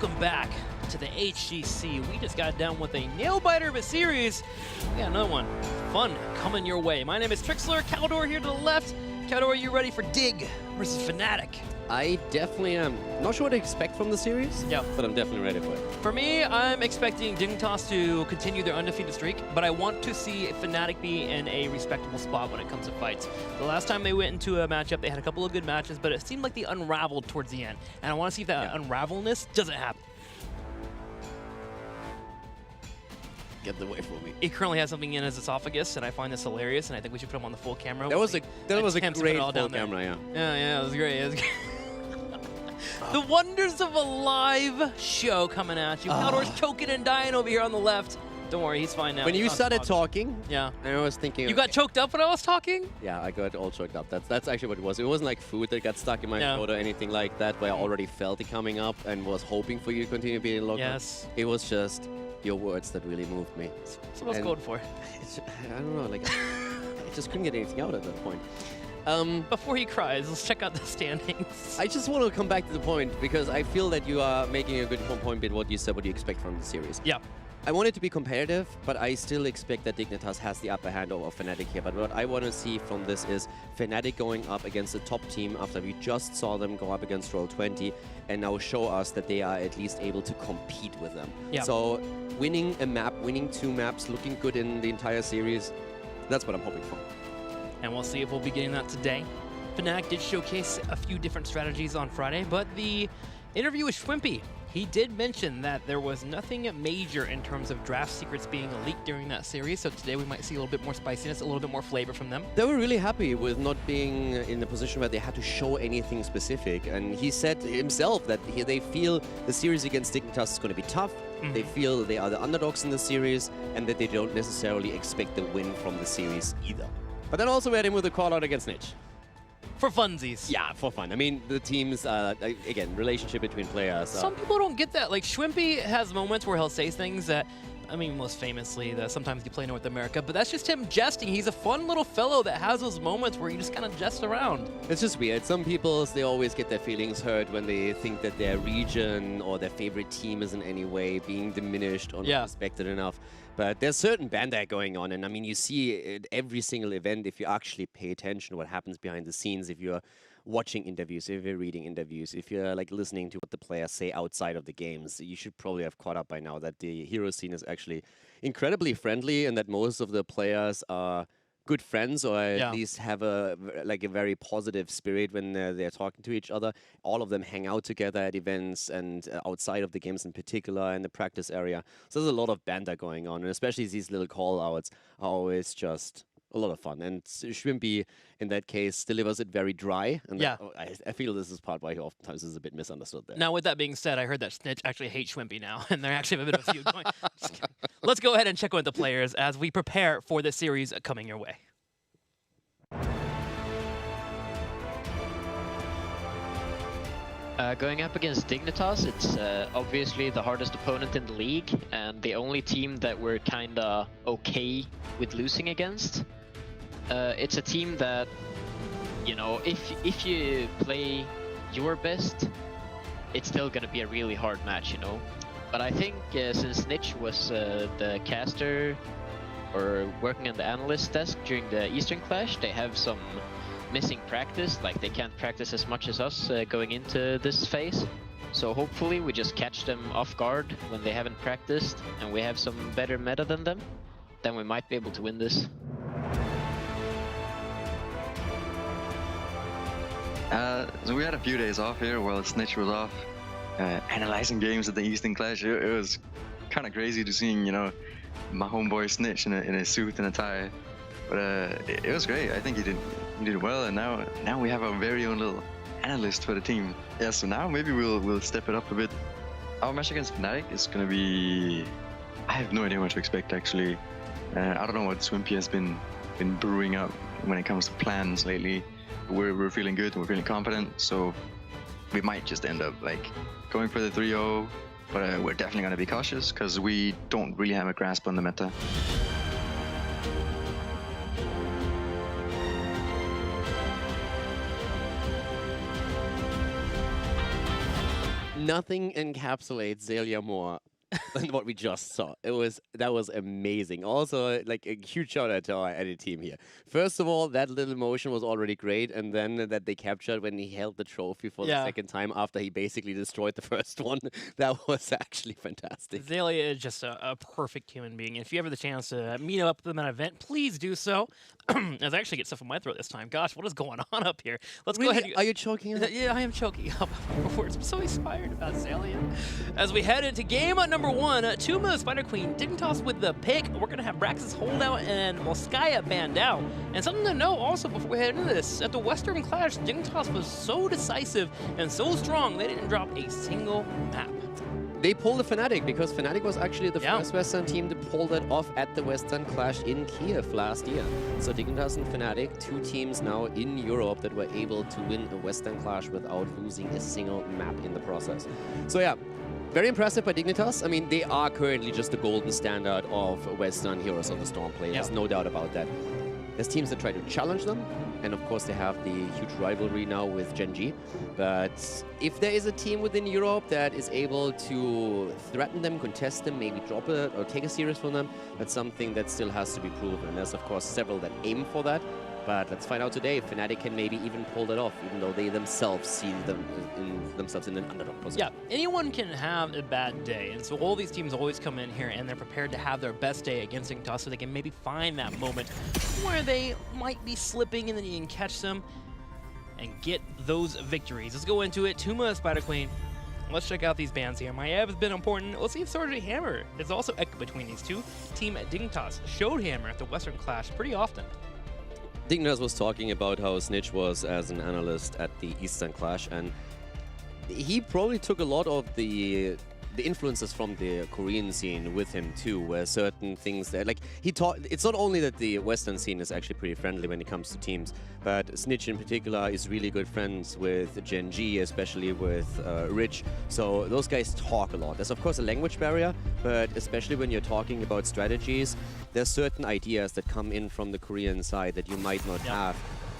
welcome back to the HGC. We just got done with a nail-biter of a series. We got another one. Fun coming your way. My name is Trixler. Caldor here to the left. Caldor, are you ready for Dig versus Fnatic? I definitely am. Not sure what to expect from the series, yeah, but I'm definitely ready for it. For me, I'm expecting Dignitas to continue their undefeated streak, but I want to see Fnatic be in a respectable spot when it comes to fights. The last time they went into a matchup, they had a couple of good matches, but it seemed like they unraveled towards the end. And I want to see if that unravelness doesn't happen. Get away from me. He currently has something in his esophagus, and I find this hilarious, and I think we should put him on the full camera. That was a great full camera, yeah. Yeah, it was great. It was great. The wonders of a live show coming at you. Caldor's choking and dying over here on the left. Don't worry, he's fine now. When you started talking, yeah, I was thinking... You got choked up when I was talking? Yeah, I got all choked up. That's actually what it was. It wasn't like food that got stuck in my throat or anything like that, where I already felt it coming up and was hoping for you to continue being locked up. It was just your words that really moved me. So what's going for? I don't know, like, I just couldn't get anything out at that point. Before he cries, let's check out the standings. I just want to come back to the point, because I feel that you are making a good point with what you said, what you expect from the series. Yeah. I want it to be competitive, but I still expect that Dignitas has the upper hand over Fnatic here. But what I want to see from this is Fnatic going up against the top team after we just saw them go up against Roll20 and now show us that they are at least able to compete with them. Yeah. So winning a map, winning 2 maps, looking good in the entire series, that's what I'm hoping for. And we'll see if we'll be getting that today. Fnatic did showcase a few different strategies on Friday, but the interview with Schwimpy, he did mention that there was nothing major in terms of draft secrets being leaked during that series, so today we might see a little bit more spiciness, a little bit more flavor from them. They were really happy with not being in a position where they had to show anything specific, and he said himself that they feel the series against Dignitas is going to be tough. They feel they are the underdogs in the series, and that they don't necessarily expect the win from the series either. But then also we had him with a call-out against Snitch. For funsies. Yeah, for fun. I mean, the teams, again, relationship between players. Some people don't get that. Like, Schwimpy has moments where he'll say things that, I mean, most famously, that sometimes you play North America, but that's just him jesting. He's a fun little fellow that has those moments where you just kind of jest around. It's just weird. Some people, they always get their feelings hurt when they think that their region or their favorite team is in any way being diminished or not respected enough. But there's certain banter going on, and I mean, you see at every single event, if you actually pay attention to what happens behind the scenes, if you're watching interviews, if you're reading interviews, if you're like listening to what the players say outside of the games, you should probably have caught up by now that the hero scene is actually incredibly friendly, and that most of the players are good friends, or at least have a very positive spirit when they're talking to each other. All of them hang out together at events and outside of the games in particular, in the practice area. So there's a lot of banter going on, and especially these little call-outs are always just a lot of fun. And Schwimpy, in that case, delivers it very dry. And I feel this is part why he oftentimes is a bit misunderstood there. Now, with that being said, I heard that Snitch actually hates Schwimpy now, and they're actually have a bit of a feud going. Let's go ahead and check with the players as we prepare for the series coming your way. Going up against Dignitas, it's obviously the hardest opponent in the league, and the only team that we're kinda okay with losing against. It's a team that, you know, if you play your best, it's still gonna be a really hard match, you know. But I think since Snitch was the caster or working on the analyst desk during the Eastern Clash, they have some missing practice, like they can't practice as much as us going into this phase. So hopefully we just catch them off guard when they haven't practiced and we have some better meta than them, then we might be able to win this. So we had a few days off here while Snitch was off analyzing games at the Eastern Clash. It was kind of crazy to seeing, you know, my homeboy Snitch in a suit and a tie. But it was great. I think he did well, and now we have our very own little analyst for the team. Yeah, so now maybe we'll step it up a bit. Our match against Fnatic is gonna be... I have no idea what to expect actually. I don't know what Schwimpy has been brewing up when it comes to plans lately. We're feeling good, we're feeling confident, so we might just end up like going for the 3-0, but we're definitely gonna be cautious because we don't really have a grasp on the meta. Nothing encapsulates Xaylia more than what we just saw. That was amazing. Also, like a huge shout out to our edit team here. First of all, that little motion was already great, and then that they captured when he held the trophy for the second time after he basically destroyed the first one. That was actually fantastic. Xaylia is just a perfect human being. If you ever have the chance to meet up with him at an event, please do so. As I actually get stuff in my throat this time. Gosh, what is going on up here? Let's go ahead. Are you choking up? Yeah, I am choking up. I'm so inspired about Xaylia. As we head into game number 1, Tuma, Spider Queen, Dignitas with the pick. We're going to have Brax's holdout and Volskaya banned out. And something to know also before we head into this, at the Western Clash, Dignitas was so decisive and so strong, they didn't drop a single map. They pulled the Fnatic because Fnatic was actually the first Western team to pull that off at the Western Clash in Kiev last year. So Dignitas and Fnatic, 2 teams now in Europe that were able to win a Western Clash without losing a single map in the process. So yeah, very impressive by Dignitas. I mean, they are currently just the golden standard of Western Heroes of the Storm players, no doubt about that. There's teams that try to challenge them, and of course they have the huge rivalry now with Gen G. But if there is a team within Europe that is able to threaten them, contest them, maybe drop it or take a series from them, that's something that still has to be proven. There's of course several that aim for that. But let's find out today if Fnatic can maybe even pull that off, even though they themselves see themselves in an underdog position. Yeah, anyone can have a bad day, and so all these teams always come in here and they're prepared to have their best day against Dignitas so they can maybe find that moment where they might be slipping and then you can catch them and get those victories. Let's go into it. Tuma, Spider Queen. Let's check out these bans here. Maiev has been important. Let's see if Sergeant Hammer is also echoed between these two. Team Dignitas showed Hammer at the Western Clash pretty often. Dignitas was talking about how Snitch was as an analyst at the Eastern Clash, and he probably took a lot of the influences from the Korean scene with him too, where certain things that, like, he taught, it's not only that the Western scene is actually pretty friendly when it comes to teams, but Snitch in particular is really good friends with Gen G, especially with Rich, so those guys talk a lot. There's of course a language barrier, but especially when you're talking about strategies, there's certain ideas that come in from the Korean side that you might not have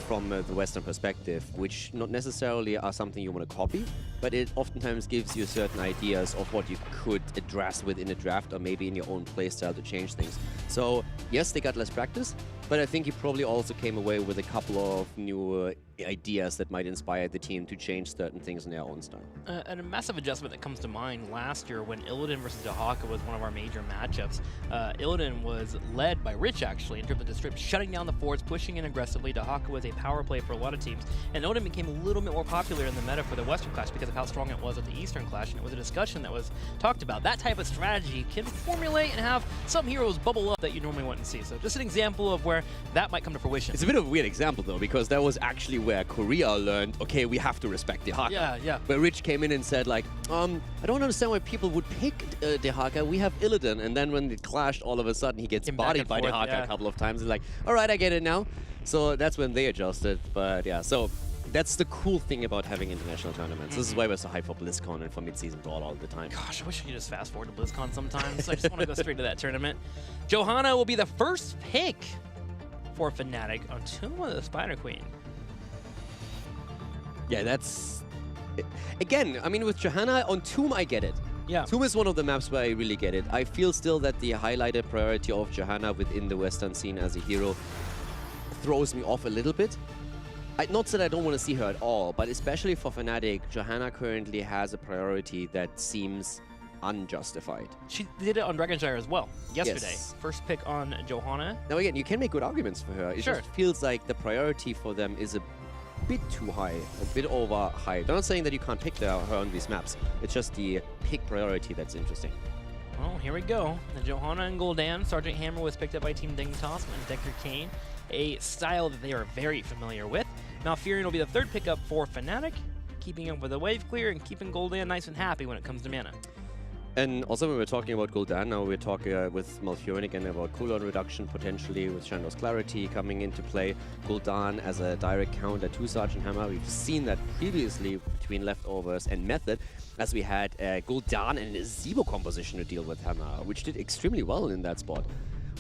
from the Western perspective, which not necessarily are something you want to copy, but it oftentimes gives you certain ideas of what you could address within a draft or maybe in your own playstyle to change things. So yes, they got less practice, but I think he probably also came away with a couple of new ideas that might inspire the team to change certain things in their own style. And a massive adjustment that comes to mind last year when Illidan versus Dahaka was one of our major matchups. Illidan was led by Rich actually in terms of the strip, shutting down the forwards, pushing in aggressively. Dahaka was a power play for a lot of teams, and Illidan became a little bit more popular in the meta for the Western Clash because of how strong it was at the Eastern Clash, and it was a discussion that was talked about. That type of strategy can formulate and have some heroes bubble up that you normally wouldn't see. So just an example of where that might come to fruition. It's a bit of a weird example though, because that was actually where Korea learned, okay, we have to respect Dahaka. Yeah. Where Rich came in and said like, I don't understand why people would pick Dahaka, we have Illidan, and then when it clashed, all of a sudden he gets bodied by Dahaka a couple of times. He's like, all right, I get it now. So that's when they adjusted, but yeah, so that's the cool thing about having international tournaments. This is why we're so hyped for BlizzCon and for mid-season Brawl all the time. Gosh, I wish I could just fast forward to BlizzCon sometimes. I just want to go straight to that tournament. Johanna will be the first pick for Fnatic on Tuma the Spider Queen. Yeah, that's... Again, I mean, with Johanna, on Tomb, I get it. Yeah. Tomb is one of the maps where I really get it. I feel still that the highlighted priority of Johanna within the Western scene as a hero throws me off a little bit. Not that I don't want to see her at all, but especially for Fnatic, Johanna currently has a priority that seems unjustified. She did it on Dragonshire as well yesterday. Yes. First pick on Johanna. Now again, you can make good arguments for her. It just feels like the priority for them is a bit too high, a bit over high. I'm not saying that you can't pick her on these maps. It's just the pick priority that's interesting. Well, here we go. The Johanna and Gul'dan. Sergeant Hammer was picked up by Team Dignitas and Decker Kane, a style that they are very familiar with. Malfurion will be the third pickup for Fnatic, keeping up with the wave clear and keeping Gul'dan nice and happy when it comes to mana. And also when we're talking about Gul'dan, now we're talking with Malfurion again about cooldown reduction potentially with Shandor's Clarity coming into play. Gul'dan as a direct counter to Sergeant Hammer. We've seen that previously between Leftovers and Method, as we had Gul'dan and a Zebo composition to deal with Hammer, which did extremely well in that spot.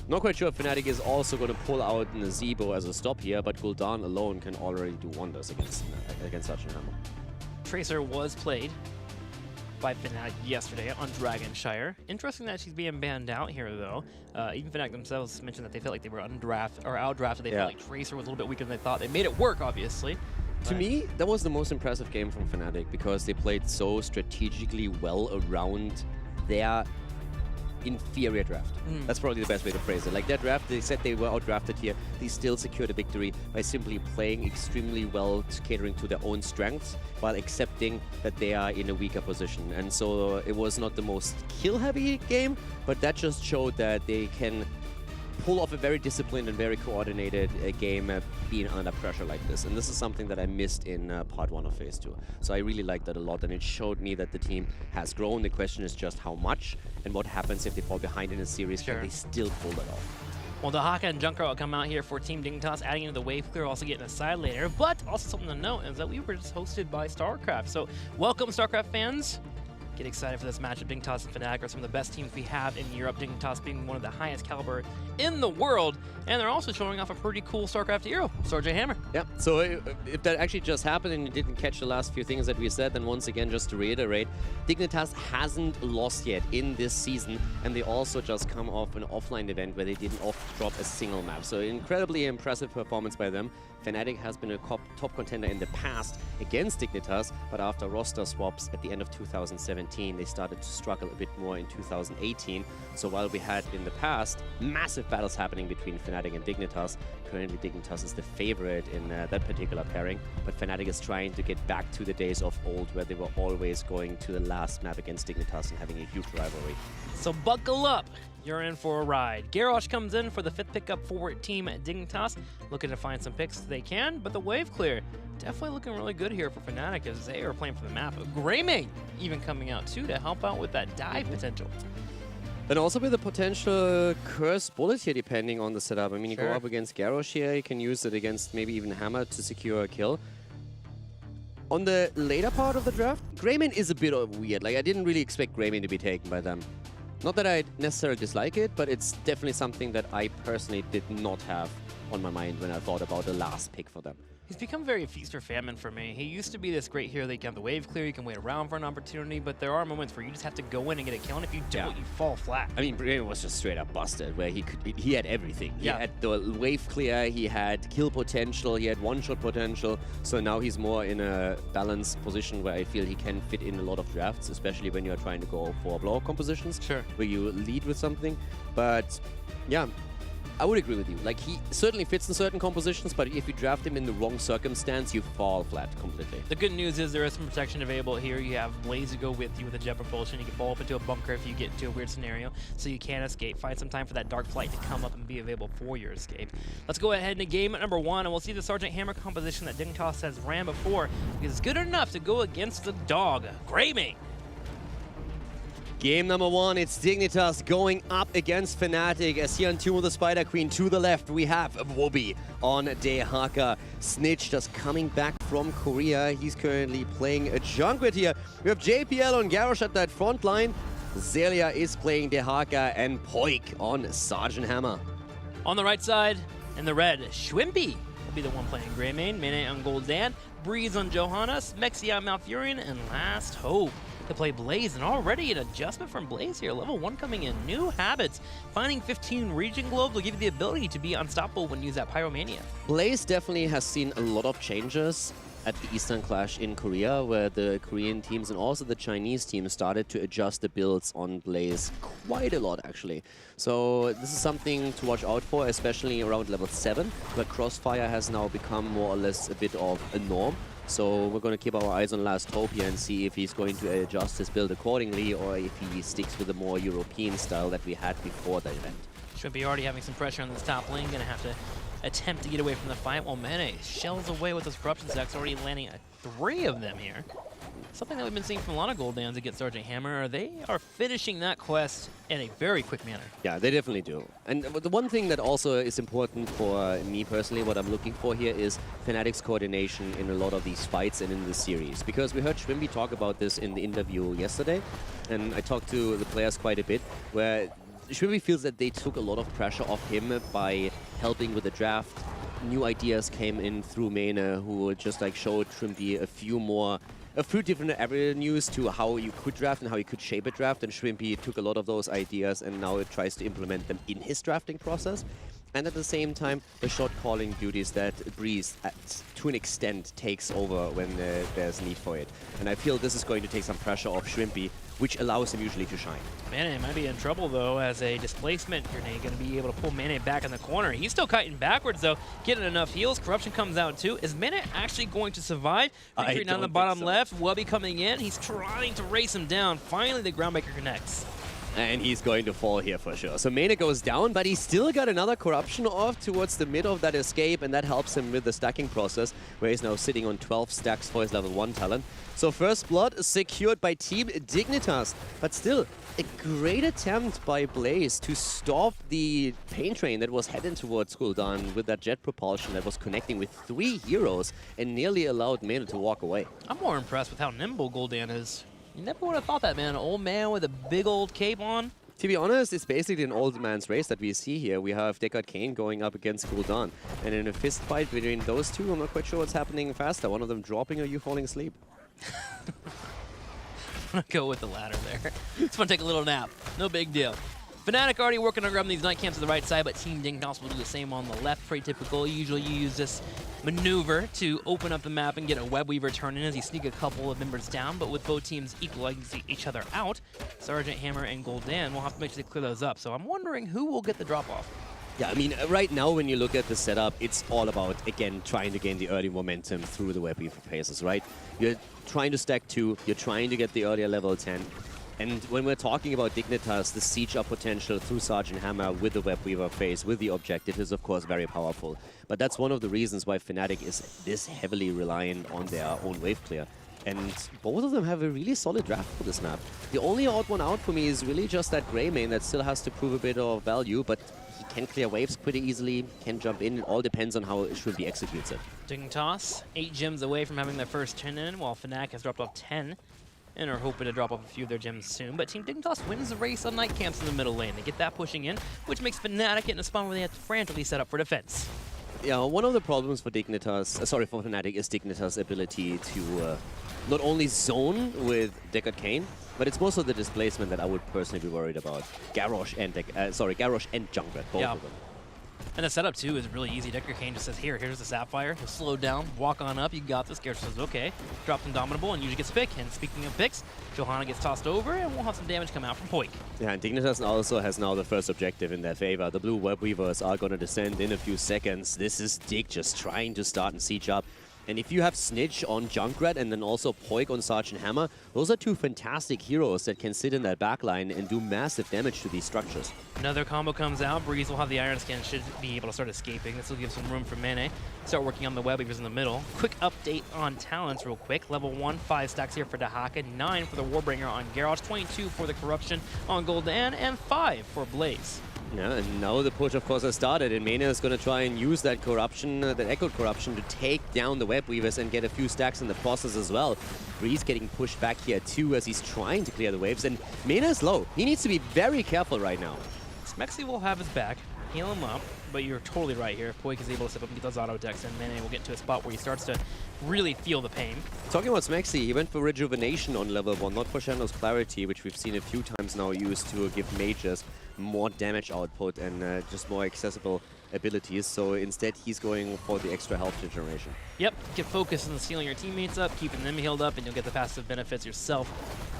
Not quite sure if Fnatic is also going to pull out Nazebo as a stop here, but Gul'dan alone can already do wonders against Sergeant Hammer. Tracer was played. by Fnatic yesterday on Dragonshire. Interesting that she's being banned out here, though. Even Fnatic themselves mentioned that they felt like they were outdrafted. They felt like Tracer was a little bit weaker than they thought. They made it work, obviously. To me, that was the most impressive game from Fnatic because they played so strategically well around their inferior draft. That's probably the best way to phrase it. Like their draft, they said they were outdrafted here. They still secured a victory by simply playing extremely well, catering to their own strengths, while accepting that they are in a weaker position. And so it was not the most kill-heavy game, but that just showed that they can pull off a very disciplined and very coordinated game being under pressure like this. And this is something that I missed in part 1 of Phase 2. So I really liked that a lot, and it showed me that the team has grown. The question is just how much, and what happens if they fall behind in a series, but they still pull it off. Well, Dahaka and Junker will come out here for Team Dignitas, adding into the wave clear, also getting a side laner. But also something to note is that we were just hosted by StarCraft. So welcome, StarCraft fans. Get excited for this matchup. Dignitas and Fnatic are some of the best teams we have in Europe. Dignitas being one of the highest caliber in the world. And they're also showing off a pretty cool StarCraft hero, Sergeant Hammer. Yeah, so if that actually just happened and you didn't catch the last few things that we said, then once again, just to reiterate, Dignitas hasn't lost yet in this season, and they also just come off an offline event where they didn't drop a single map. So incredibly impressive performance by them. Fnatic has been a top contender in the past against Dignitas, but after roster swaps at the end of 2017, they started to struggle a bit more in 2018. So while we had in the past massive battles happening between Fnatic and Dignitas, currently Dignitas is the favorite in that particular pairing, but Fnatic is trying to get back to the days of old where they were always going to the last map against Dignitas and having a huge rivalry. So buckle up. You're in for a ride. Garrosh comes in for the 5th pickup for Team Dignitas, looking to find some picks they can, but the wave clear definitely looking really good here for Fnatic as they are playing for the map. Greymane even coming out too to help out with that dive potential. And also with a potential curse bullet here, depending on the setup. I mean, you go up against Garrosh here, you can use it against maybe even Hammer to secure a kill. On the later part of the draft, Greymane is a bit weird. Like, I didn't really expect Greymane to be taken by them. Not that I necessarily dislike it, but it's definitely something that I personally did not have on my mind when I thought about the last pick for them. He's become very feast or famine for me. He used to be this great hero that you can have the wave clear, you can wait around for an opportunity, but there are moments where you just have to go in and get a kill, and if you don't, you fall flat. I mean, Greymane was just straight up busted, where he had everything. He had the wave clear, he had kill potential, he had one-shot potential, so now he's more in a balanced position where I feel he can fit in a lot of drafts, especially when you're trying to go for blow compositions, where you lead with something. But yeah, I would agree with you. Like, he certainly fits in certain compositions, but if you draft him in the wrong circumstance, you fall flat completely. The good news is there is some protection available here. You have Blaze to go with you with a jet propulsion. You can fall up into a bunker if you get into a weird scenario, so you can escape. Find some time for that Dark Flight to come up and be available for your escape. Let's go ahead into game number 1, and we'll see the Sergeant Hammer composition that Dignitas has ran before is good enough to go against the dog, Greymane. Game number 1, it's Dignitas going up against Fnatic. As here on Tomb of the Spider Queen, to the left, we have Wobby on Dehaka. Snitch just coming back from Korea. He's currently playing a Junkrat here. We have JPL on Garrosh at that front line. Zelia is playing Dehaka, and Poik on Sergeant Hammer. On the right side, in the red, Shwimpy will be the one playing Greymane. Mene on Gul'dan, Breeze on Johannes, Mexi on Malfurion, and Last Hope to play Blaze, and already an adjustment from Blaze here. Level 1 coming in. New habits. Finding 15 region globes will give you the ability to be unstoppable when you use that Pyromania. Blaze definitely has seen a lot of changes at the Eastern Clash in Korea, where the Korean teams and also the Chinese teams started to adjust the builds on Blaze quite a lot, actually. So this is something to watch out for, especially around level 7, where Crossfire has now become more or less a bit of a norm. So we're going to keep our eyes on Last Hope here and see if he's going to adjust his build accordingly, or if he sticks with the more European style that we had before the event. Should be already having some pressure on this top lane. Going to have to attempt to get away from the fight, while Mene shells away with those corruption stacks, already landing 3 of them here. Something that we've been seeing from a lot of Gul'dans against Sergeant Hammer. They are finishing that quest in a very quick manner. Yeah, they definitely do. And the one thing that also is important for me personally, what I'm looking for here, is Fnatic's coordination in a lot of these fights and in the series. Because we heard Shwimpy talk about this in the interview yesterday, and I talked to the players quite a bit, where Shwimpy feels that they took a lot of pressure off him by helping with the draft. New ideas came in through Mene, who just like showed Shwimpy a few more a few different avenues to how you could draft and how you could shape a draft, and Shrimpy took a lot of those ideas and now it tries to implement them in his drafting process. And at the same time, the shot calling duties that Breeze, to an extent, takes over when there's need for it. And I feel this is going to take some pressure off Shrimpy, which allows him usually to shine. Mane might be in trouble, though, as a displacement grenade going to be able to pull Mane back in the corner. He's still kiting backwards, though, getting enough heals. Corruption comes out, too. Is Mane actually going to survive? Victory down the bottom left. Wubby coming in. He's trying to race him down. Finally, the Groundbreaker connects. And he's going to fall here for sure. So Mane goes down, but he's still got another Corruption off towards the mid of that escape, and that helps him with the stacking process, where he's now sitting on 12 stacks for his level 1 talent. So first blood secured by Team Dignitas, but still a great attempt by Blaze to stop the pain train that was heading towards Gul'dan with that jet propulsion that was connecting with 3 heroes and nearly allowed Mane to walk away. I'm more impressed with how nimble Gul'dan is. You never would have thought that, man. An old man with a big old cape on. To be honest, it's basically an old man's race that we see here. We have Deckard Cain going up against Gul'dan. And in a fist fight between those two, I'm not quite sure what's happening faster. One of them dropping or you falling asleep? I'm gonna go with the latter there. Just want to take a little nap. No big deal. Fnatic already working on grabbing these night camps to the right side, but Team Dignitas will do the same on the left. Pretty typical. Usually you use this maneuver to open up the map and get a web weaver turn in as you sneak a couple of members down, but with both teams equalizing each other out, Sergeant Hammer and Gul'dan will have to make sure they clear those up. So I'm wondering who will get the drop-off. Yeah, I mean, right now when you look at the setup, it's all about, again, trying to gain the early momentum through the web weaver phases, right? You're trying to stack 2, you're trying to get the earlier level 10. And when we're talking about Dignitas, the siege up potential through Sergeant Hammer with the Web Weaver phase, with the objective, is of course very powerful. But that's one of the reasons why Fnatic is this heavily reliant on their own wave clear. And both of them have a really solid draft for this map. The only odd one out for me is really just that Greymane that still has to prove a bit of value, but he can clear waves pretty easily, can jump in. It all depends on how Shrimpy executes it. Dignitas, 8 gems away from having their first 10 in, while Fnatic has dropped off 10. And are hoping to drop off a few of their gems soon. But Team Dignitas wins the race on night camps in the middle lane. They get that pushing in, which makes Fnatic get in a spot where they have to frantically set up for defense. Yeah, one of the problems for Dignitas, for Fnatic, is Dignitas' ability to not only zone with Deckard Cain, but it's also the displacement that I would personally be worried about. Garrosh and Junkrat, both of them. And the setup, too, is really easy. Deckard Cain just says, here's the Sapphire. He'll slow down, walk on up. You got this. Garrosh says, okay. Drops Indomitable and usually gets a pick. And speaking of picks, Johanna gets tossed over, and we'll have some damage come out from Poik. Yeah, and Dignitas also has now the first objective in their favor. The blue Web Weavers are going to descend in a few seconds. This is Dig just trying to start and siege up. And if you have Snitch on Junkrat and then also Poik on Sergeant Hammer, those are 2 fantastic heroes that can sit in that backline and do massive damage to these structures. Another combo comes out. Breeze will have the Iron Skin, should be able to start escaping. This will give some room for Mane. Start working on the Web Weavers in the middle. Quick update on talents real quick. Level 1, 5 stacks here for Dahaka, 9 for the Warbringer on Garrosh, 22 for the Corruption on Gul'dan, and 5 for Blaze. Yeah, and now the push, of course, has started, and Mane is going to try and use that corruption, that echoed corruption, to take down the Web Weavers and get a few stacks in the process as well. Breeze getting pushed back here too as he's trying to clear the waves, and Mane is low. He needs to be very careful right now. Smexy will have his back, heal him up, but you're totally right here. If Poik is able to step up and get those auto decks, and Mane will get into a spot where he starts to really feel the pain. Talking about Smexy, he went for Rejuvenation on level 1, not for Shando's Clarity, which we've seen a few times now used to give mages more damage output and just more accessible abilities. So instead, he's going for the extra health generation. Yep, get focused on sealing your teammates up, keeping them healed up, and you'll get the passive benefits yourself,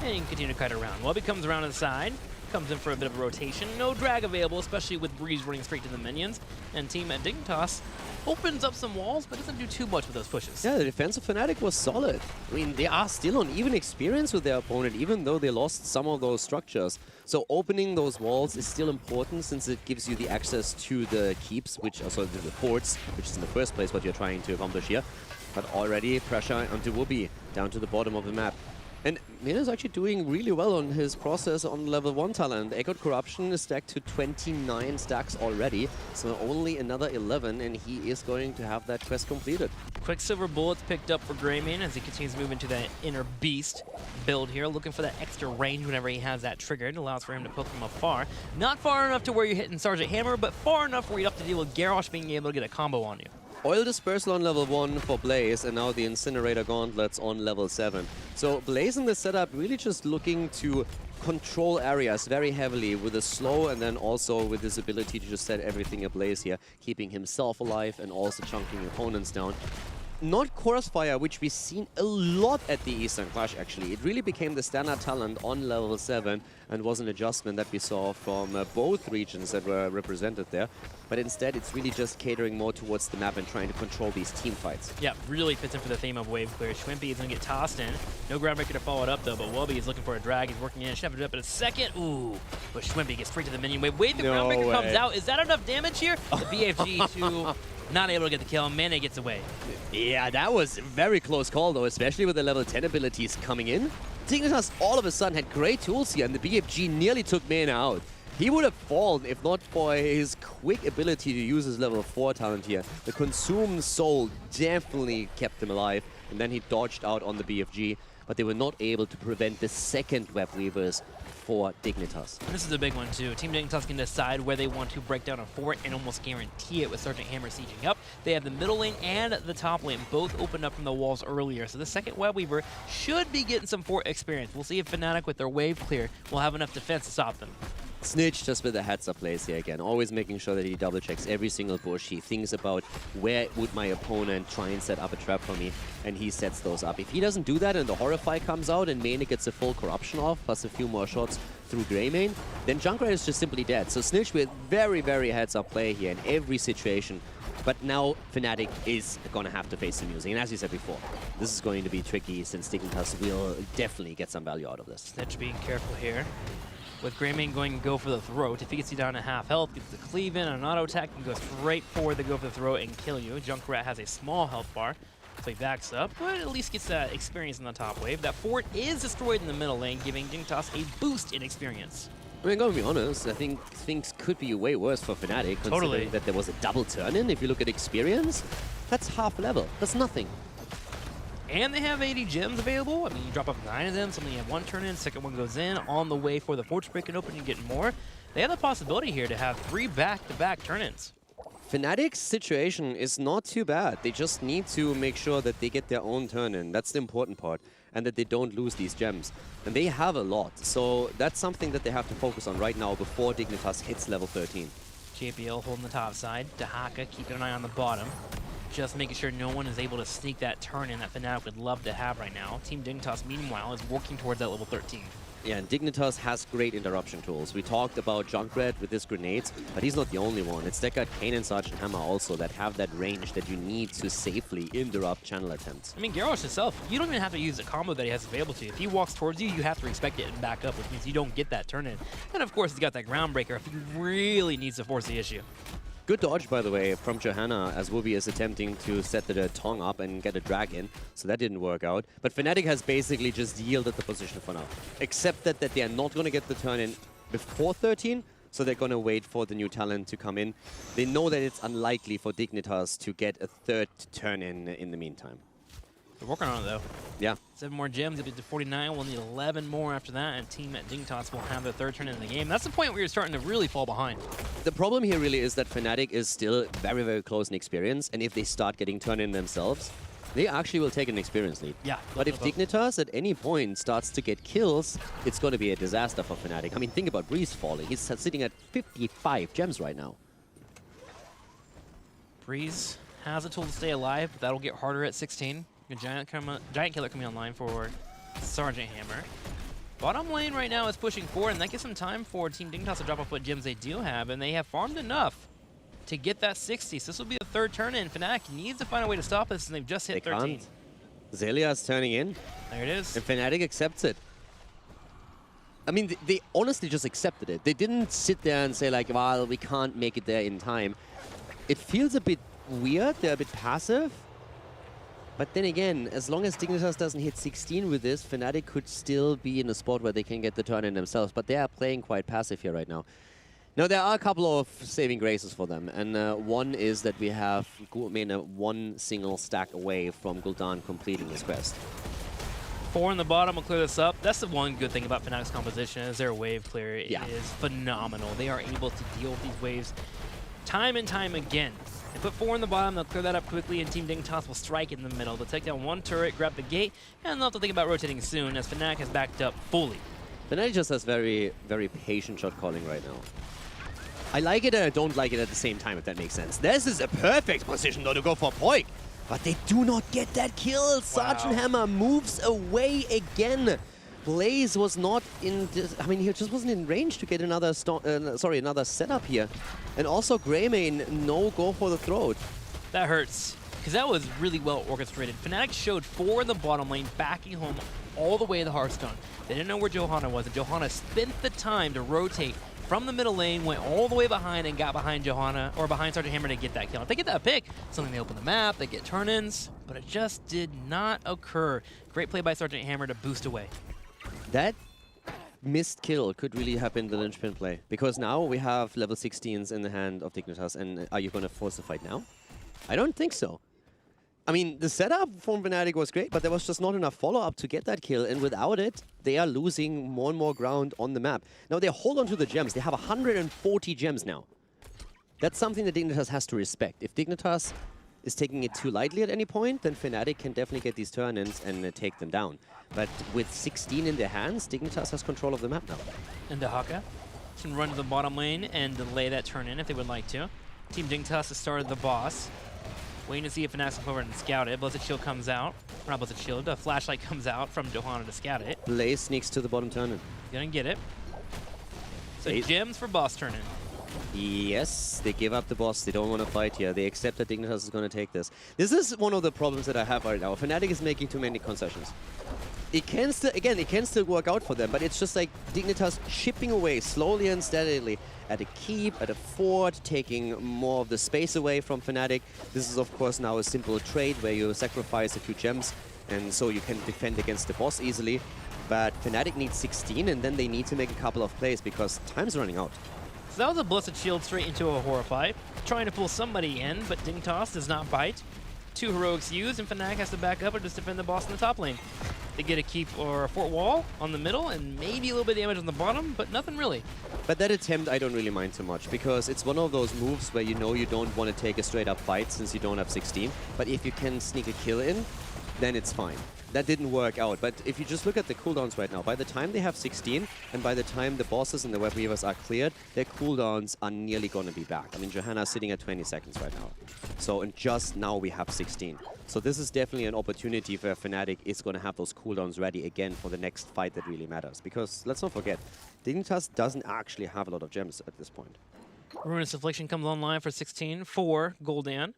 and you can continue to kite around. Wubby comes around to the side, comes in for a bit of a rotation. No drag available, especially with Breeze running straight to the minions. And Team Dignitas opens up some walls, but doesn't do too much with those pushes. Yeah, the defense of Fnatic was solid. I mean, they are still on even experience with their opponent, even though they lost some of those structures. So opening those walls is still important, since it gives you the access to the keeps, which also the forts, which is in the first place what you're trying to accomplish here. But already pressure onto Wubby, down to the bottom of the map. And Mane is actually doing really well on his process on level 1 talent. Echoed Corruption is stacked to 29 stacks already, so only another 11, and he is going to have that quest completed. Quicksilver bullets picked up for Greymane as he continues to move into that inner beast build here, looking for that extra range whenever he has that triggered. It allows for him to poke from afar. Not far enough to where you're hitting Sergeant Hammer, but far enough where you have to deal with Garrosh being able to get a combo on you. Oil Dispersal on level 1 for Blaze, and now the Incinerator Gauntlets on level 7. So Blaze in this setup really just looking to control areas very heavily with a slow, and then also with his ability to just set everything ablaze here, keeping himself alive and also chunking opponents down. Not Crossfire, which we've seen a lot at the Eastern Clash, actually. It really became the standard talent on level 7 and was an adjustment that we saw from both regions that were represented there. But instead, it's really just catering more towards the map and trying to control these team fights. Yeah, really fits in for the theme of wave clear. Shwimpy is going to get tossed in. No groundbreaker to follow it up, though, but Wubby is looking for a drag. He's working in, shove it up in a second. Ooh, but Shwimpy gets straight to the minion wave. Wait, the groundbreaker comes out. Is that enough damage here? The BFG to not able to get the kill. Mana gets away. Yeah, that was a very close call, though, especially with the level 10 abilities coming in. Dignitas all of a sudden had great tools here, and the BFG nearly took Mana out. He would have fallen if not for his quick ability to use his level 4 talent here. The Consumed Soul definitely kept him alive, and then he dodged out on the BFG, but they were not able to prevent the second Web Weavers for Dignitas. This is a big one, too. Team Dignitas can decide where they want to break down a fort and almost guarantee it with Sergeant Hammer sieging up. They have the middle lane and the top lane both opened up from the walls earlier, so the second Web Weaver should be getting some fort experience. We'll see if Fnatic, with their wave clear, will have enough defense to stop them. Snitch just with the heads-up plays here again, always making sure that he double-checks every single bush. He thinks about where would my opponent try and set up a trap for me, and he sets those up. If he doesn't do that and the Horrify comes out and Mana gets a full corruption off, plus a few more shots through Greymane, then Junkrat is just simply dead. So Snitch with very, very heads-up play here in every situation. But now Fnatic is going to have to face some music. And as you said before, this is going to be tricky since Dignitas will definitely get some value out of this. Snitch being careful here. With Greymane going to go for the throat. If he gets you down to half health, gets the cleave in on an auto attack, and go straight forward to go for the throat and kill you. Junkrat has a small health bar, so he backs up, but at least gets that experience in the top wave. That fort is destroyed in the middle lane, giving Dignitas a boost in experience. I mean, gotta be honest, I think things could be way worse for Fnatic, considering that there was a double turn-in. If you look at experience, that's half level. That's nothing. And they have 80 gems available. I mean, you drop up 9 of them. Some of them have 1 turn in, second one goes in. On the way for the forts breaking open and getting more. They have the possibility here to have 3 back-to-back turn-ins. Fnatic's situation is not too bad. They just need to make sure that they get their own turn-in. That's the important part. And that they don't lose these gems. And they have a lot. So that's something that they have to focus on right now before Dignitas hits level 13. JPL holding the top side. Dahaka keeping an eye on the bottom. Just making sure no one is able to sneak that turn in that Fnatic would love to have right now. Team Dignitas, meanwhile, is working towards that level 13. Yeah, and Dignitas has great interruption tools. We talked about Junkrat with his grenades, but he's not the only one. It's that got Kayn and Sergeant Hammer also that have that range that you need to safely interrupt channel attempts. I mean, Garrosh himself, you don't even have to use a combo that he has available to you. If he walks towards you, you have to respect it and back up, which means you don't get that turn in. And of course, he's got that groundbreaker if he really needs to force the issue. Good dodge, by the way, from Johanna, as Wubby is attempting to set the Tong up and get a drag in, so that didn't work out. But Fnatic has basically just yielded the position for now. Except that they are not going to get the turn in before 13, so they're going to wait for the new talent to come in. They know that it's unlikely for Dignitas to get a third turn in the meantime. They're working on it, though. Yeah. 7 more gems, up to 49. We'll need 11 more after that, and Team at Dignitas will have their third turn in the game. That's the point where you're starting to really fall behind. The problem here really is that Fnatic is still very, very close in experience, and if they start getting turn in themselves, they actually will take an experience lead. Yeah. But if Dignitas at any point starts to get kills, it's going to be a disaster for Fnatic. I mean, think about Breeze falling. He's sitting at 55 gems right now. Breeze has a tool to stay alive, but that'll get harder at 16. A giant killer coming online for Sergeant Hammer. Bottom lane right now is pushing forward, and that gives some time for Team Dignitas to drop off what gems they do have, and they have farmed enough to get that 60. So this will be the third turn in. Fnatic needs to find a way to stop this, and they've just hit 13. Zelia's turning in. There it is. And Fnatic accepts it. I mean, they honestly just accepted it. They didn't sit there and say, like, well, we can't make it there in time. It feels a bit weird. They're a bit passive. But then again, as long as Dignitas doesn't hit 16 with this, Fnatic could still be in a spot where they can get the turn in themselves. But they are playing quite passive here right now. Now, there are a couple of saving graces for them. And one is that we have one single stack away from Gul'dan completing his quest. 4 in the bottom will clear this up. That's the one good thing about Fnatic's composition is their wave clear is phenomenal. They are able to deal with these waves time and time again. They put 4 in the bottom, they'll clear that up quickly, and Team Dignitas will strike in the middle. They'll take down 1 turret, grab the gate, and they'll have to think about rotating soon, as Fnatic has backed up fully. Fnatic just has very, very patient shot calling right now. I like it and I don't like it at the same time, if that makes sense. This is a perfect position, though, to go for Poik. But they do not get that kill. Wow. Sergeant Hammer moves away again. Blaze was not in this, I mean, he just wasn't in range to get another another setup here. And also Greymane, no go for the throat. That hurts, because that was really well orchestrated. Fnatic showed 4 in the bottom lane, backing home all the way to Hearthstone. They didn't know where Johanna was, and Johanna spent the time to rotate from the middle lane, went all the way behind and got behind Johanna, or behind Sergeant Hammer to get that kill. If they get that pick, something they open the map, they get turn-ins, but it just did not occur. Great play by Sergeant Hammer to boost away. That missed kill could really have been the linchpin play, because now we have level 16s in the hand of Dignitas, and are you going to force the fight now? I don't think so. I mean, the setup from Fnatic was great, but there was just not enough follow-up to get that kill, and without it, they are losing more and more ground on the map. Now, they hold on to the gems. They have 140 gems now. That's something that Dignitas has to respect. If Dignitas is taking it too lightly at any point, then Fnatic can definitely get these turn-ins and take them down. But with 16 in their hands, Dignitas has control of the map now. And Dehaka can run to the bottom lane and delay that turn-in if they would like to. Team Dignitas has started the boss. Waiting to see if Fnatic can come over and scout it. Blessed Shield comes out. Or not Blessed Shield, a flashlight comes out from Johanna to scout it. Blaze sneaks to the bottom turn-in. Gonna get it. So gems for boss turn-in. Yes, they give up the boss. They don't want to fight here. They accept that Dignitas is going to take this. This is one of the problems that I have right now. Fnatic is making too many concessions. It can still, again, it can still work out for them, but it's just like Dignitas chipping away slowly and steadily at a keep, at a fort, taking more of the space away from Fnatic. This is, of course, now a simple trade where you sacrifice a few gems, and so you can defend against the boss easily. But Fnatic needs 16, and then they need to make a couple of plays because time's running out. So that was a Blessed Shield straight into a Horrify. Trying to pull somebody in, but Dignitas does not bite. 2 heroics used, and Fnatic has to back up or just defend the boss in the top lane. They get a keep or a fort wall on the middle, and maybe a little bit of damage on the bottom, but nothing really. But that attempt I don't really mind too much, because it's one of those moves where you know you don't want to take a straight up fight since you don't have 16. But if you can sneak a kill in, then it's fine. That didn't work out, but if you just look at the cooldowns right now, by the time they have 16, and by the time the bosses and the web weavers are cleared, their cooldowns are nearly going to be back. I mean, Johanna's sitting at 20 seconds right now. So, and just now we have 16. So this is definitely an opportunity where Fnatic is going to have those cooldowns ready again for the next fight that really matters. Because, let's not forget, Dignitas doesn't actually have a lot of gems at this point. Ruinous Affliction comes online for 16 for Gul'dan.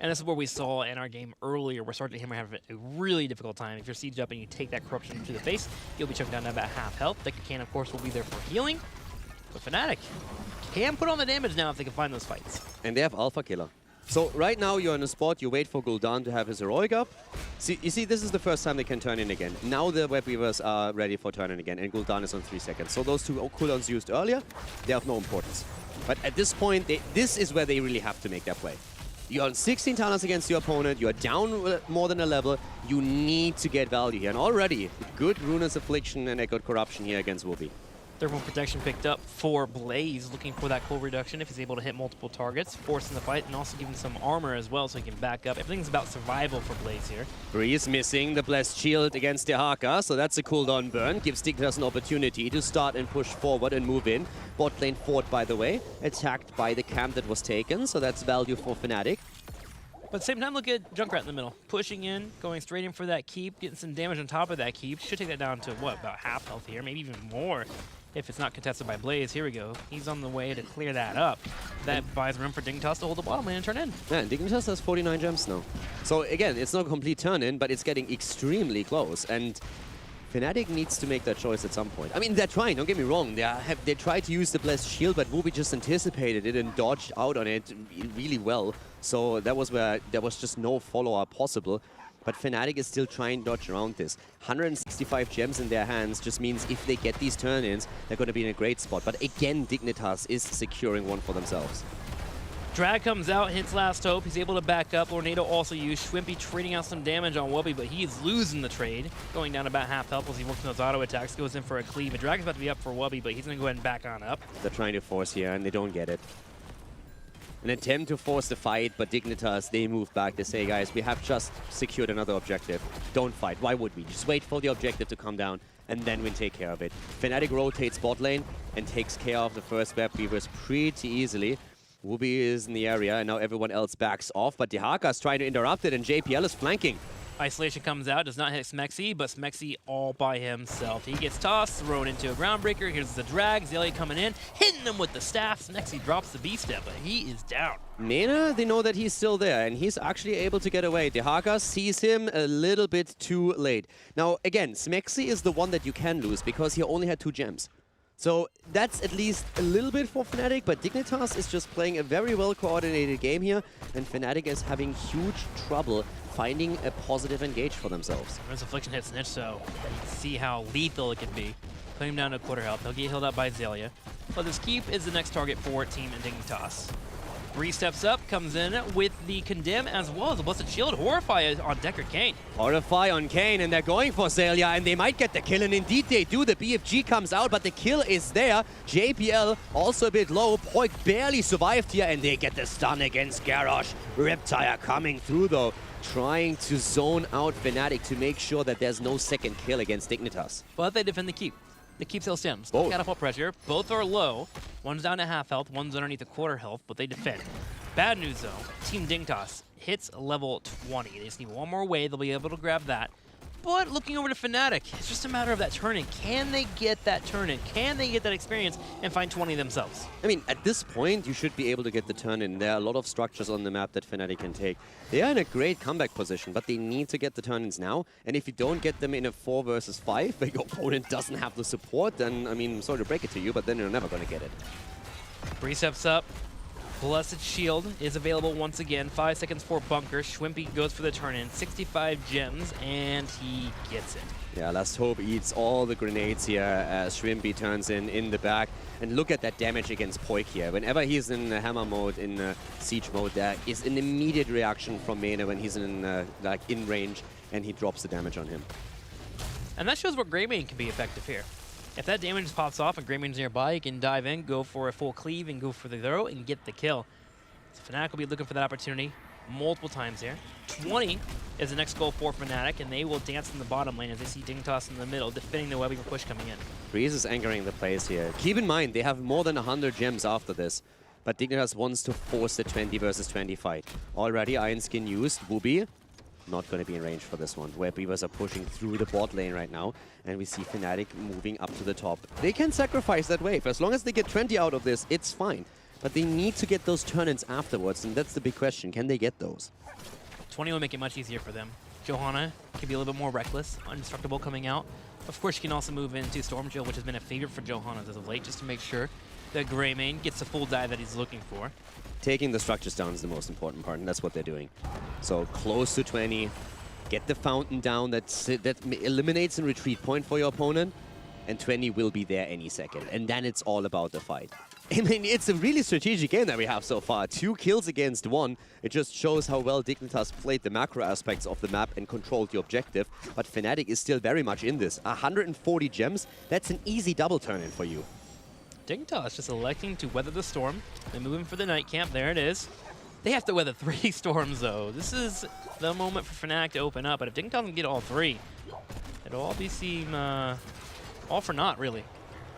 And this is where we saw in our game earlier where Sergeant Hammer have a really difficult time. If you're siege up and you take that corruption to the face, you'll be chucked down to about half health. Decker Can, of course, will be there for healing. But Fnatic can put on the damage now if they can find those fights. And they have Alpha Killer. So right now you're in a spot, you wait for Gul'dan to have his heroic up. You see, this is the first time they can turn in again. Now the web weavers are ready for turn in again, and Gul'dan is on 3 seconds. So those 2 cooldowns used earlier, they have no importance. But at this point, this is where they really have to make their play. You're on 16 talents against your opponent, you're down more than a level, you need to get value here. And already, good Ruinous Affliction and Echoed Corruption here against Whoopi. Thermal Protection picked up for Blaze, looking for that cold reduction if he's able to hit multiple targets, forcing the fight, and also giving some armor as well so he can back up. Everything's about survival for Blaze here. Breeze missing the Blessed Shield against Dehaka, so that's a cooldown burn. Gives Dignitas an opportunity to start and push forward and move in. Bot lane fort, by the way, attacked by the camp that was taken, so that's value for Fnatic. But at the same time, look at Junkrat in the middle. Pushing in, going straight in for that keep, getting some damage on top of that keep. Should take that down to, what, about half health here, maybe even more if it's not contested by Blaze. Here we go. He's on the way to clear that up. That buys room for Dignitas to hold the bottom lane and turn in. Yeah, Dignitas has 49 gems now. So again, it's not a complete turn-in, but it's getting extremely close. And Fnatic needs to make that choice at some point. I mean, they're trying, don't get me wrong. They tried to use the Blessed Shield, but Whoopi just anticipated it and dodged out on it really well. So that was where there was just no follow-up possible. But Fnatic is still trying to dodge around this. 165 gems in their hands just means if they get these turn-ins, they're going to be in a great spot. But again, Dignitas is securing one for themselves. Drag comes out, hits Last Hope. He's able to back up. Tornado also used. Shwimpy trading out some damage on Whoopi, but he is losing the trade. Going down about half health as he works on those auto attacks. Goes in for a cleave. And Dragon's about to be up for Whoopi, but he's going to go ahead and back on up. They're trying to force here, and they don't get it. an attempt to force the fight, but Dignitas, they move back. They say, guys, we have just secured another objective. Don't fight. Why would we? Just wait for the objective to come down, and then we take care of it. Fnatic rotates bot lane and takes care of the first web weavers pretty easily. Wooby is in the area, and now everyone else backs off, but Dehaka's trying to interrupt it, and JPL is flanking. Isolation comes out, does not hit Smexy, but Smexy all by himself. He gets tossed, thrown into a groundbreaker. Here's the drag. Zelia coming in, hitting him with the staff. Smexy drops the B-step, but he is down. Mena, they know that he's still there, and he's actually able to get away. Dehaka sees him a little bit too late. Now, again, Smexy is the one that you can lose because he only had 2 gems. So that's at least a little bit for Fnatic, but Dignitas is just playing a very well-coordinated game here, and Fnatic is having huge trouble finding a positive engage for themselves. As Affliction hits Snitch, so you can see how lethal it can be. Putting him down to a quarter health. He'll get healed up by Zelia. But this keep is the next target for Team Dignitas. Bree steps up, comes in with the Condemn as well as the Blessed Shield. Horrify on Deckard Cain. Horrify on Cain, and they're going for Zelia, and they might get the kill, and indeed they do. The BFG comes out, but the kill is there. JPL also a bit low. Poik barely survived here, and they get the stun against Garrosh. Riptire coming through, though, trying to zone out Fnatic to make sure that there's no second kill against Dignitas. But they defend the keep. The keep still stands. Both. Catapult pressure. Both are low. One's down to half health. One's underneath a quarter health, but they defend. Bad news, though. Team Dignitas hits level 20. They just need one more wave. They'll be able to grab that. But looking over to Fnatic, it's just a matter of that turn-in. Can they get that turn-in? Can they get that experience and find 20 themselves? I mean, at this point, you should be able to get the turn-in. There are a lot of structures on the map that Fnatic can take. They are in a great comeback position, but they need to get the turn-ins now. And if you don't get them in a 4 versus 5, where your opponent doesn't have the support, then, I mean, I'm sorry to break it to you, but then you're never going to get it. Bree steps up. Blessed Shield is available once again. 5 seconds for Bunker. Schwimpy goes for the turn-in. 65 gems, and he gets it. Yeah, Last Hope eats all the grenades here as Schwimpy turns in the back. And look at that damage against Poik here. Whenever he's in hammer mode, in siege mode, there is an immediate reaction from Mena when he's in range, and he drops the damage on him. And that shows what Greymane can be effective here. If that damage pops off and Greymane's nearby, you can dive in, go for a full cleave, and go for the throw and get the kill. So Fnatic will be looking for that opportunity multiple times here. 20 is the next goal for Fnatic, and they will dance in the bottom lane as they see Dignitas in the middle, defending the web weaver push coming in. Breeze is anchoring the plays here. Keep in mind, they have more than 100 gems after this, but Dignitas wants to force the 20 versus 20 fight. Already Iron Skin used. Wooby not going to be in range for this one. Web weavers are pushing through the bot lane right now, and we see Fnatic moving up to the top. They can sacrifice that wave. As long as they get 20 out of this, it's fine. But they need to get those turn-ins afterwards, and that's the big question. Can they get those? 20 will make it much easier for them. Johanna can be a little bit more reckless, indestructible coming out. Of course, she can also move into Storm Chill, which has been a favorite for Johanna as of late, just to make sure that Greymane gets the full dive that he's looking for. Taking the structures down is the most important part, and that's what they're doing. So close to 20, get the fountain down, that eliminates a retreat point for your opponent, and 20 will be there any second. And then it's all about the fight. I mean, it's a really strategic game that we have so far. 2 kills against 1. It just shows how well Dignitas played the macro aspects of the map and controlled the objective. But Fnatic is still very much in this. 140 gems, that's an easy double turn-in for you. Dignitas just electing to weather the storm. They're moving for the night camp. There it is. They have to weather 3 storms, though. This is the moment for Fnatic to open up. But if Dignitas can get all 3, it'll all seem all for naught, really.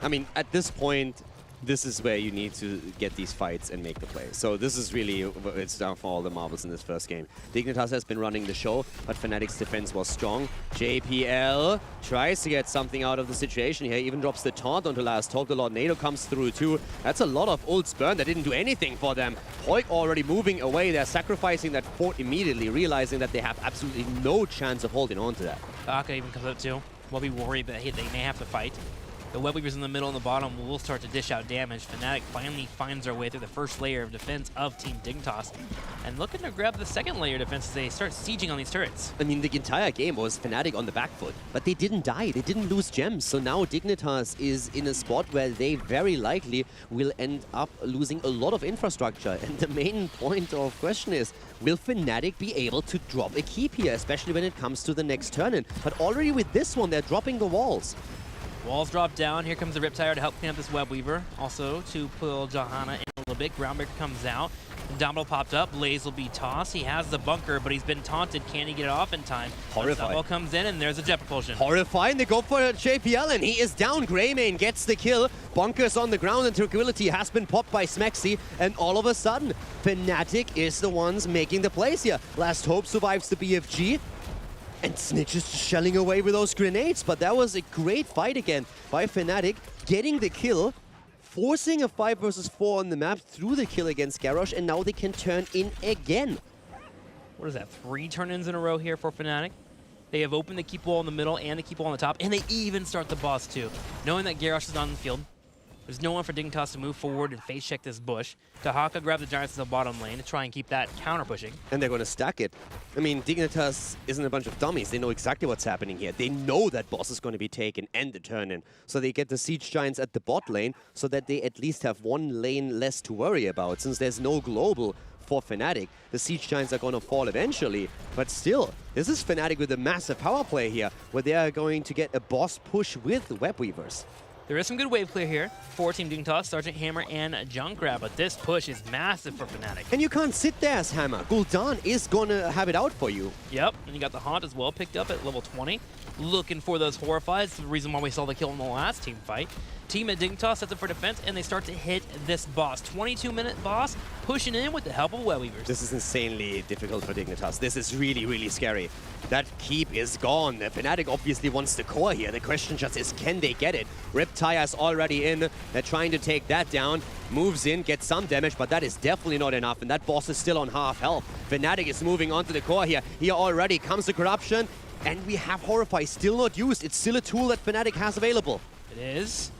I mean, at this point, this is where you need to get these fights and make the play. So this is really, it's down for all the marbles in this first game. Dignitas has been running the show, but Fnatic's defense was strong. JPL tries to get something out of the situation here, even drops the taunt onto Last Hope. The Lord Nado comes through too. That's a lot of ults burn that didn't do anything for them. Poik already moving away. They're sacrificing that fort immediately, realizing that they have absolutely no chance of holding on to that. Aka even comes up too. We'll be worried that they may have to fight. The web weavers in the middle and the bottom will start to dish out damage. Fnatic finally finds their way through the first layer of defense of Team Dignitas, and looking to grab the second layer of defense as they start sieging on these turrets. I mean, the entire game was Fnatic on the back foot, but they didn't die. They didn't lose gems. So now Dignitas is in a spot where they very likely will end up losing a lot of infrastructure. And the main point of question is, will Fnatic be able to drop a keep here, especially when it comes to the next turn-in? But already with this one, they're dropping the walls. Walls drop down. Here comes the Riptire to help clean up this web weaver. Also to pull Johanna in a little bit. Groundbreaker comes out. Domino popped up. Blaze will be tossed. He has the bunker, but he's been taunted. Can he get it off in time? Horrifying. Ball comes in, and there's a jet propulsion. Horrifying. They go for JPL, and he is down. Greymane gets the kill. Bunker's on the ground, and Tranquility has been popped by Smexy. And all of a sudden, Fnatic is the ones making the plays here. Last Hope survives the BFG. And Snitch is shelling away with those grenades. But that was a great fight again by Fnatic, getting the kill, forcing a 5 versus 4 on the map through the kill against Garrosh, and now they can turn in again. What is that, 3 turn-ins in a row here for Fnatic? They have opened the keep wall in the middle and the keep wall on the top, and they even start the boss too. Knowing that Garrosh is not in the field, there's no one for Dignitas to move forward and face check this bush. Dahaka grab the Giants in the bottom lane to try and keep that counter pushing. And they're going to stack it. I mean, Dignitas isn't a bunch of dummies. They know exactly what's happening here. They know that boss is going to be taken and the turn-in. So they get the Siege Giants at the bot lane so that they at least have one lane less to worry about. Since there's no global for Fnatic, the Siege Giants are going to fall eventually. But still, this is Fnatic with a massive power play here, where they are going to get a boss push with Web Weavers. There is some good wave clear here for Team Dignitas, Sergeant Hammer and Junkrat, but this push is massive for Fnatic. And you can't sit there as Hammer. Gul'dan is gonna have it out for you. Yep, and you got the Haunt as well picked up at level 20. Looking for those Horrifies, the reason why we saw the kill in the last team fight. Team at Dignitas sets up for defense, and they start to hit this boss. 22-minute boss, pushing in with the help of Web Weavers. This is insanely difficult for Dignitas. This is really, really scary. That keep is gone. Fnatic obviously wants the core here. The question just is, can they get it? Riptire's already in. They're trying to take that down. Moves in, gets some damage, but that is definitely not enough, and that boss is still on half health. Fnatic is moving on to the core here. Here already comes the corruption, and we have Horrify still not used. It's still a tool that Fnatic has available. It is.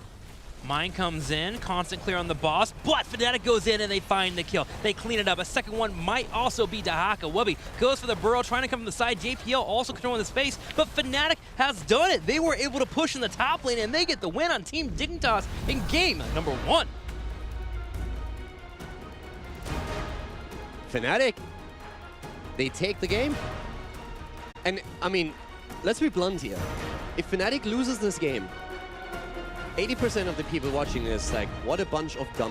Mine comes in, constant clear on the boss, but Fnatic goes in and they find the kill. They clean it up. A second one might also be Dahaka. Wubby goes for the burrow, trying to come from the side. JPL also controlling the space, but Fnatic has done it. They were able to push in the top lane, and they get the win on Team Dignitas in game number 1. Fnatic, they take the game. And, I mean, let's be blunt here. If Fnatic loses this game, 80% of the people watching this, like, what a bunch of dumb